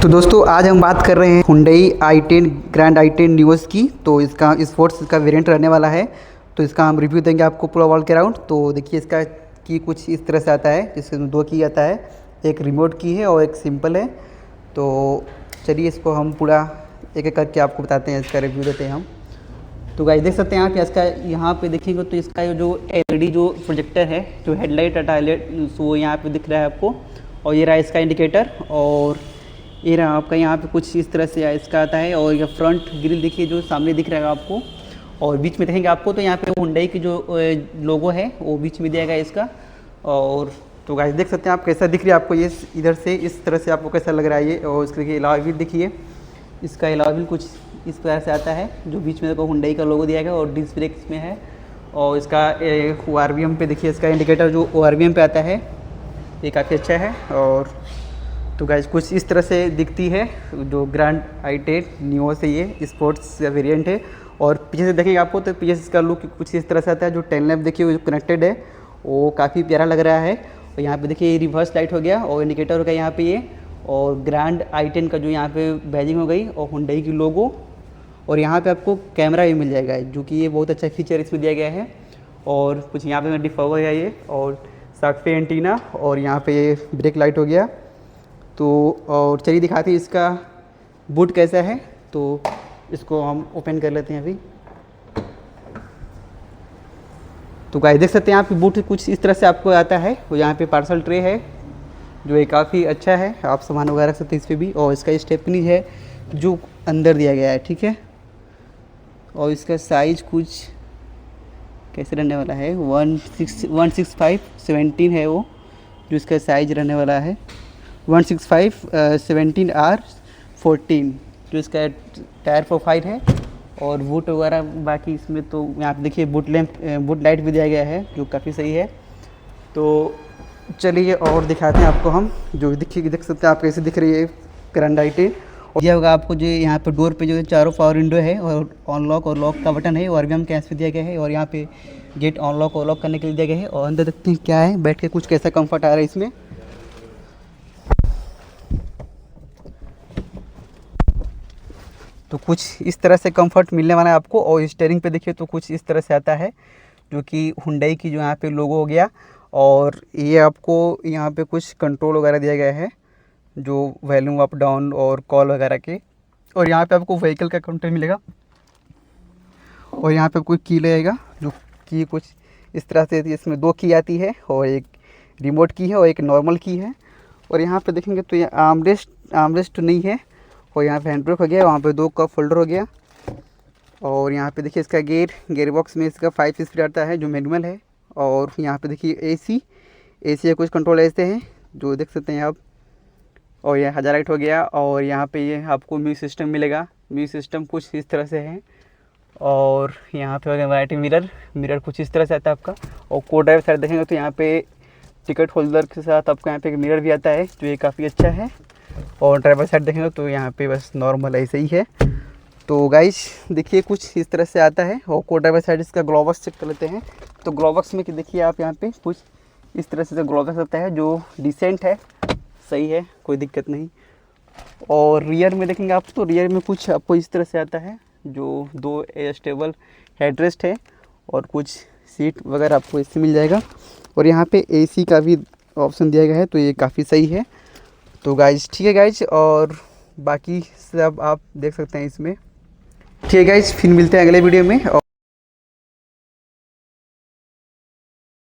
तो दोस्तों आज हम बात कर रहे हैं Hyundai i10 grand i10 news की। तो इसका स्पोर्ट्स का वेरिएंट रहने वाला है। तो इसका हम रिव्यू देंगे आपको पूरा ऑल के राउंड। तो देखिए इसका की कुछ इस तरह से आता है, जिसमें दो की आता है, एक रिमोट की है और एक सिंपल है। तो चलिए इसको हम पूरा एक एक करके आपको बताते हैं, इसका रिव्यू देते हैं हम। तो गाइस देख सकते हैं आप इसका यहाँ पे देखेंगे तो इसका जो एलईडी जो प्रोजेक्टर है, जो हेडलाइट टाइलाइट वो यहाँ पे दिख रहा है आपको। और ये रहा इसका इंडिकेटर, और ये रहा आपका यहाँ पे कुछ इस तरह से इसका आता है। और ये फ्रंट ग्रिल देखिए जो सामने दिख रहा है आपको, और बीच में देखेंगे आपको तो यहाँ पे Hyundai की जो लोगो है वो बीच में दिया गया है इसका। और तो गाइस देख सकते हैं आप कैसा दिख रहा है आपको ये इधर से, इस तरह से आपको कैसा लग रहा है ये। और इसके अलावा भी देखिए इसका अलावा भी कुछ इस तरह से आता है, जो बीच में देखो Hyundai का लोगो दिया गया और डिस्क ब्रेक में है। और इसका ORVM पे देखिए इसका इंडिकेटर जो ORVM पे आता है ये काफ़ी अच्छा है। और तो गाइस कुछ इस तरह से दिखती है जो ग्रैंड i10 न्यूओ से ये स्पोर्ट्स वेरिएंट है। और पीछे से देखेंगे आपको तो पीछे इसका लुक कुछ इस तरह से आता है। जो टेल लैम्प देखिए जो कनेक्टेड है वो काफ़ी प्यारा लग रहा है। और यहाँ पे देखिए रिवर्स लाइट हो गया और इंडिकेटर हो गया यहाँ पे ये, और ग्रैंड i10 का जो यहाँ पे बैजिंग हो गई और Hyundai की लोगो। और यहाँ पे आपको कैमरा भी मिल जाएगा, जो कि ये बहुत अच्छा फीचर इसमें दिया गया है। और कुछ यहाँ पे डिफॉगर है ये, और साथ पे एंटीना, और यहाँ पे ये ब्रेक लाइट हो गया। तो और चलिए दिखाते हैं इसका बूट कैसा है। तो इसको हम ओपन कर लेते हैं अभी। तो गाइस देख सकते हैं आप बूट कुछ इस तरह से आपको आता है। और यहाँ पे पार्सल ट्रे है जो ये काफ़ी अच्छा है, आप सामान वगैरह रख सकते हैं इस पर भी। और इसका स्टेपनी है जो अंदर दिया गया है, ठीक है। और इसका साइज़ कुछ कैसे रहने वाला है, 165/17 है वो, जो इसका साइज रहने वाला है 165/17R14, जो इसका टायर प्रोफाइल है। और बूट वगैरह बाकी इसमें तो यहाँ पे देखिए बूट लाइट भी दिया गया है जो काफ़ी सही है। तो चलिए और दिखाते हैं आपको हम, जो देख सकते हैं आप कैसे दिख रही है ग्रैंड i10। और यह होगा आपको जो यहाँ पे डोर पे जो चारों पावर विंडो है, और अनलॉक और लॉक का बटन है, और भी हम कैश पे दिया गया है। और यहाँ पे गेट अनलॉक और लॉक करने के लिए दिया गया है। और अंदर देखते हैं क्या है, बैठ के कुछ कैसा कंफर्ट आ रहा है इसमें। तो कुछ इस तरह से कंफर्ट मिलने वाला है आपको। और स्टीयरिंग पे देखिए तो कुछ इस तरह से आता है, जो कि Hyundai की जो यहाँ पे लोगो हो गया। और ये आपको यहाँ पे कुछ कंट्रोल वगैरह दिया गया है, जो वॉल्यूम अप डाउन और कॉल वगैरह के। और यहाँ पे आपको व्हीकल का कंट्रोल मिलेगा। और यहाँ पे कोई की लगेगा, जो की कुछ इस तरह से इसमें दो की आती है, और एक रिमोट की है और एक नॉर्मल की है। और यहाँ पे देखेंगे तो ये आर्मरेस्ट नहीं है। और यहाँ पे हैंड ब्रेक हो गया, वहाँ पे 2 कप होल्डर हो गया। और यहाँ पे देखिए इसका गेयर बॉक्स में इसका 5 स्पीड आता है जो मैनुअल है। और यहाँ पे देखिए एसी या कुछ कंट्रोल ऐसे हैं जो देख सकते हैं आप। और ये हजाराइट हो गया। और यहाँ पे ये आपको म्यूजिक सिस्टम मिलेगा, म्यूजिक सिस्टम कुछ इस तरह से है। और यहाँ पे हो गया वैरायटी मिरर कुछ इस तरह से आता है आपका। और को ड्राइवर साइड देखेंगे तो यहाँ पे टिकट होल्डर के साथ आपको यहाँ पे एक मिरर भी आता है, जो ये काफ़ी अच्छा है। और ड्राइवर साइड देखेंगे तो यहाँ पे बस नॉर्मल ऐसे ही है। तो गाइस देखिए कुछ इस तरह से आता है। और को ड्राइवर साइड इसका ग्लोवक्स चेक कर लेते हैं। तो ग्लोवक्स में कि देखिए आप यहाँ पे कुछ इस तरह से ग्लोवक्स आता है, जो डिसेंट है, सही है, कोई दिक्कत नहीं। और रियर में देखेंगे आप तो रियर में कुछ आपको इस तरह से आता है, जो 2 एडजस्टेबल हेडरेस्ट है, और कुछ सीट वगैरह आपको इससे मिल जाएगा। और यहाँ पे एसी का भी ऑप्शन दिया गया है, तो ये काफ़ी सही है। तो गाइज ठीक है गाइज, और बाकी सब आप देख सकते हैं इसमें। ठीक है गाइज, फिर मिलते हैं अगले वीडियो में।